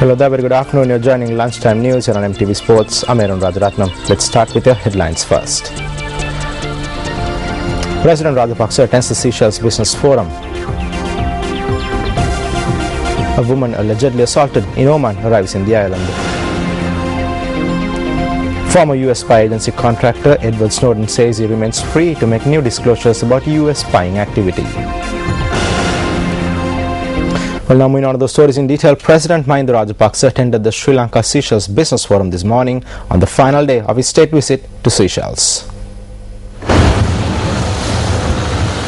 Hello there, very good afternoon. You're joining Lunchtime News here on MTV Sports. I'm Aaron Rajaratnam. Let's start with your headlines first. President Rajapaksa attends the Seychelles Business Forum. A woman allegedly assaulted in Oman arrives in the island. Former US spy agency contractor Edward Snowden says he remains free to make new disclosures about US spying activity. Well, now moving on to the stories in detail. President Mahinda Rajapaksa attended the Sri Lanka Seychelles Business Forum this morning on the final day of his state visit to Seychelles.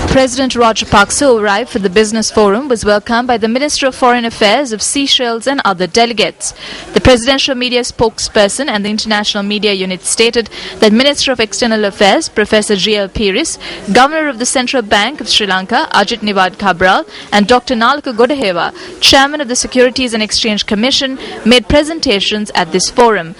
President Rajapaksa, who arrived for the business forum, was welcomed by the Minister of Foreign Affairs of Seychelles and other delegates. The presidential media spokesperson and the international media unit stated that Minister of External Affairs, Professor G.L. Piris, Governor of the Central Bank of Sri Lanka, Ajit Niwad Cabral, and Dr. Nalaka Godahewa, Chairman of the Securities and Exchange Commission, made presentations at this forum.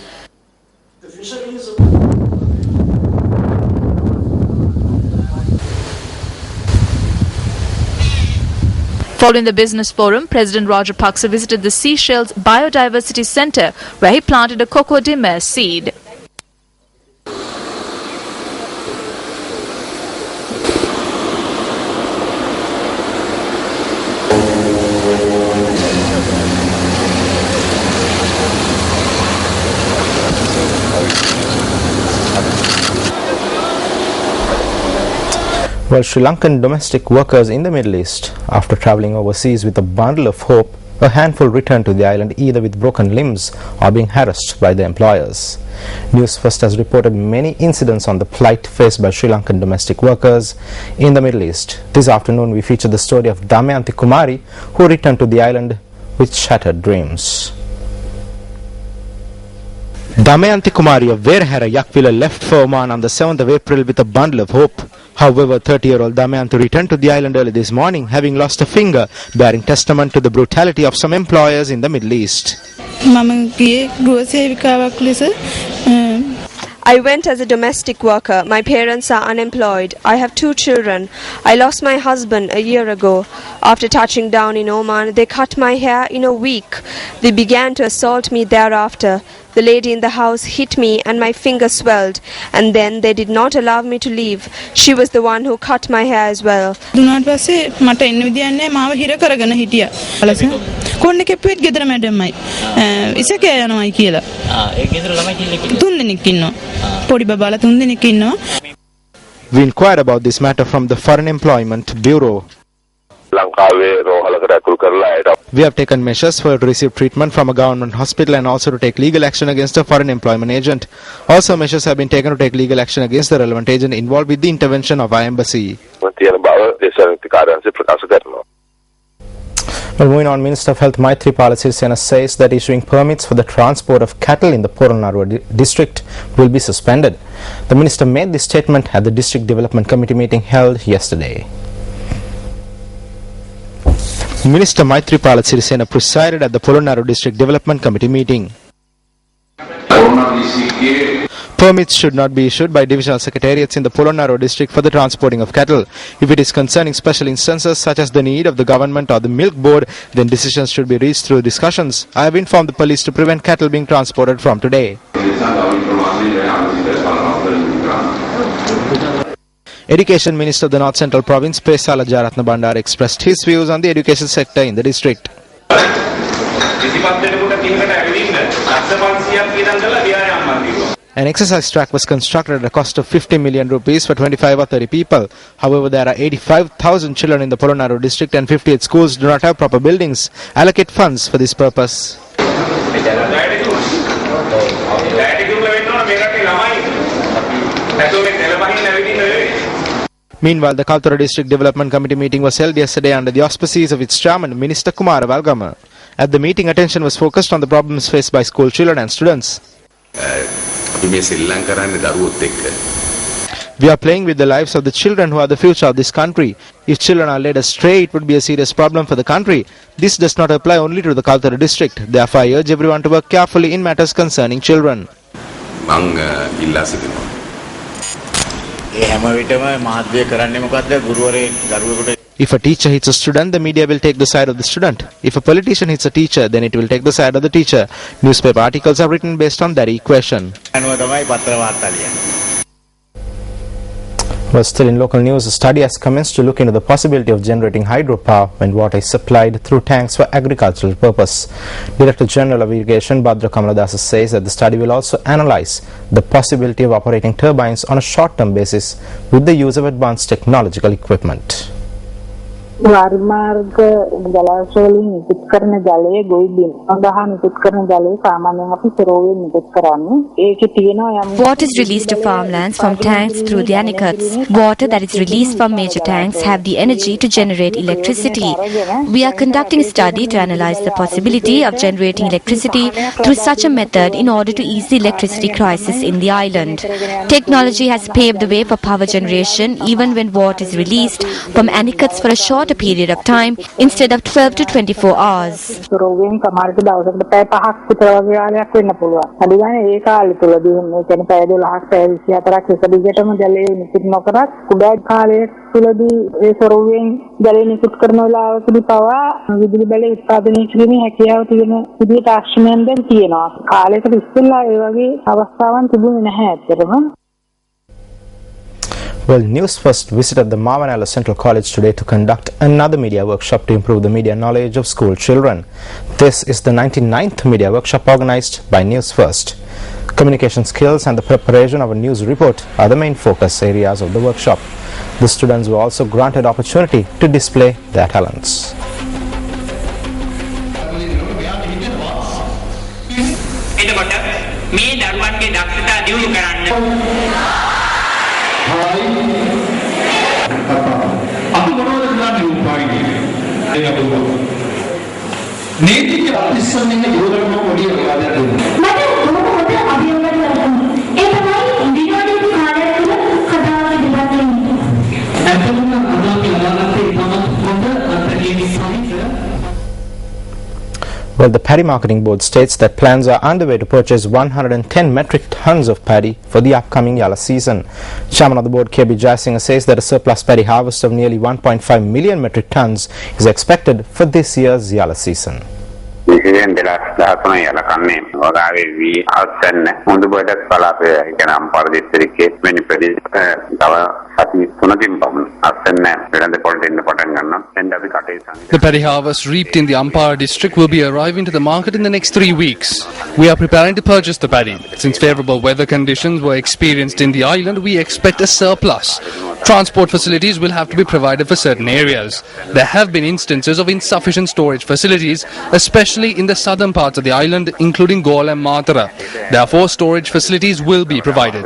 Following the business forum, President Rajapaksa visited the Seychelles Biodiversity Center, where he planted a cocoa de mer seed. Well, Sri Lankan domestic workers in the Middle East, after travelling overseas with a bundle of hope, a handful returned to the island either with broken limbs or being harassed by their employers. News First has reported many incidents on the plight faced by Sri Lankan domestic workers in the Middle East. This afternoon we featured the story of Damayanti Kumari, who returned to the island with shattered dreams. Damayanti Kumari of Verhara Yakvila left for Oman on the 7th of April with a bundle of hope. However, 30-year-old Damayanti returned to the island early this morning, having lost a finger, bearing testament to the brutality of some employers in the Middle East. I went as a domestic worker. My parents are unemployed. I have 2 children. I lost my husband a year ago. After touching down in Oman, they cut my hair in a week. They began to assault me thereafter. The lady in the house hit me and my finger swelled, and then they did not allow me to leave. She was the one who cut my hair as well. We inquired about this matter from the Foreign Employment Bureau. We have taken measures for her to receive treatment from a government hospital and also to take legal action against a foreign employment agent. Also, measures have been taken to take legal action against the relevant agent involved with the intervention of our embassy. Well, moving on, Minister of Health Maithripala Sirisena says that issuing permits for the transport of cattle in the Polonnaruwa district will be suspended. The minister made this statement at the District Development Committee meeting held yesterday. Minister Maithripala Sirisena presided at the Polonnaruwa District Development Committee meeting. Permits should not be issued by divisional secretariats in the Polonnaruwa district for the transporting of cattle. If it is concerning special instances such as the need of the government or the milk board, then decisions should be reached through discussions. I have informed the police to prevent cattle being transported from today. Education Minister of the North Central Province, Pesala Jaratna Bandar, expressed his views on the education sector in the district. An exercise track was constructed at a cost of 50 million rupees for 25 or 30 people. However, there are 85,000 children in the Polonnaruwa district and 58 schools do not have proper buildings. Allocate funds for this purpose. Meanwhile, the Kaltura District Development Committee meeting was held yesterday under the auspices of its chairman, Minister Kumara Valgama. At the meeting, attention was focused on the problems faced by school children and students. We are playing with the lives of the children who are the future of this country. If children are led astray, it would be a serious problem for the country. This does not apply only to the Kaltura district. Therefore, I urge everyone to work carefully in matters concerning children. If a teacher hits a student, the media will take the side of the student. If a politician hits a teacher, then it will take the side of the teacher. Newspaper articles are written based on that equation. Well, still in local news, a study has commenced to look into the possibility of generating hydropower when water is supplied through tanks for agricultural purpose. Director General of Irrigation Bhadra Kamaladasa says that the study will also analyze the possibility of operating turbines on a short-term basis with the use of advanced technological equipment. वारिमार्ग जलाशयोලින් නිකුත් කරන ජලය ගොවිබිම් සඳහා නිකුත් කරන ජලය සාමාන්‍යයෙන් අපි සරෝවරයෙන් නිකුත් කරන්නේ. ඒකේ තියෙනවා යම් Water is released to farmlands from tanks through the anicuts. Water that is released from major tanks have the energy to generate electricity. We are conducting a study to analyze the possibility of generating electricity through such a method in order to ease the electricity crisis in the island. Technology has paved the way for power generation even when water is released from anicuts for a short period of time instead of 12 to 24 hours. සරෝවරයෙන් සමහරට දවසකට පැය 5ක් විතර වගේ කාලයක් වෙන්න පුළුවන්. අනිවාර්යයෙන් ඒ කාලය තුලදී මේ කියන්නේ පැය 12ක් පැය 24ක් එක දිගටම ජලය නිකුත් නොකරත් කුඩා කාලයේ තුලදී ඒ සරෝවරයෙන් ජලය නිකුත් කරන වෙලාවකදී පවා විදුලි බලය උත්පාදනය කිරීමේ හැකියාව තියෙන විදිහට ආශ්‍රමයන් දැන් තියෙනවා. කාලයකට ඉස්සෙල්ලා ඒ වගේ අවස්ථාවන් තිබුණේ නැහැ ඇත්තටම. Well, News First visited the Mavanala Central College today to conduct another media workshop to improve the media knowledge of school children. This is the 99th media workshop organized by News First. Communication skills and the preparation of a news report are the main focus areas of the workshop. The students were also granted opportunity to display their talents. Well, the Paddy Marketing Board states that plans are underway to purchase 110 metric tons of paddy for the upcoming Yalla season. Chairman of the board, KB Jayasinghe, says that a surplus paddy harvest of nearly 1.5 million metric tons is expected for this year's Yalla season. The paddy harvest reaped in the Ampara district will be arriving to the market in the next 3 weeks. We are preparing to purchase the paddy. Since favourable weather conditions were experienced in the island, we expect a surplus. Transport facilities will have to be provided for certain areas. There have been instances of insufficient storage facilities, especially in the southern parts of the island, including Galle and Matara. Therefore, storage facilities will be provided.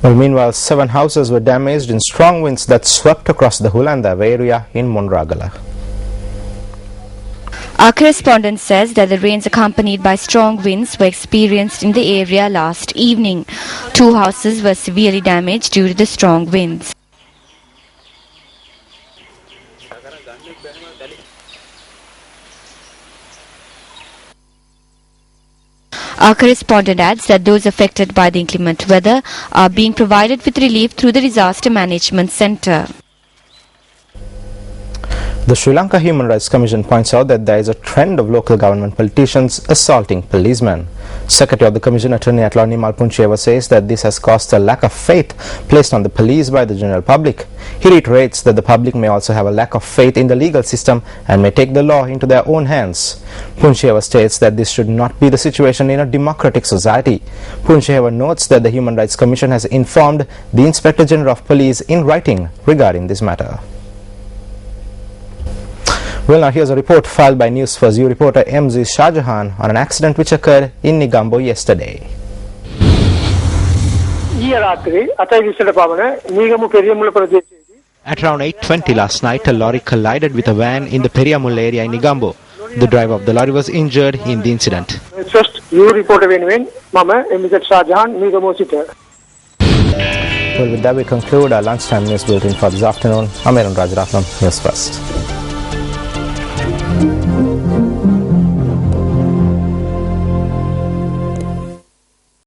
Well, meanwhile, 7 houses were damaged in strong winds that swept across the Hulandav area in Monragala. Our correspondent says that the rains accompanied by strong winds were experienced in the area last evening. 2 houses were severely damaged due to the strong winds. Our correspondent adds that those affected by the inclement weather are being provided with relief through the Disaster Management Centre. The Sri Lanka Human Rights Commission points out that there is a trend of local government politicians assaulting policemen. Secretary of the Commission, Attorney at Law Nimal Puncheva, says that this has caused a lack of faith placed on the police by the general public. He reiterates that the public may also have a lack of faith in the legal system and may take the law into their own hands. Puncheva states that this should not be the situation in a democratic society. Puncheva notes that the Human Rights Commission has informed the Inspector General of Police in writing regarding this matter. Well, now here's a report filed by News First U reporter MZ Shahjahan on an accident which occurred in Negombo yesterday. At around 8:20 last night, a lorry collided with a van in the Periyamulla area in Negombo. The driver of the lorry was injured in the incident. Well, with that we conclude our lunchtime news bulletin for this afternoon. I'm Aaron Rajaratnam, News First.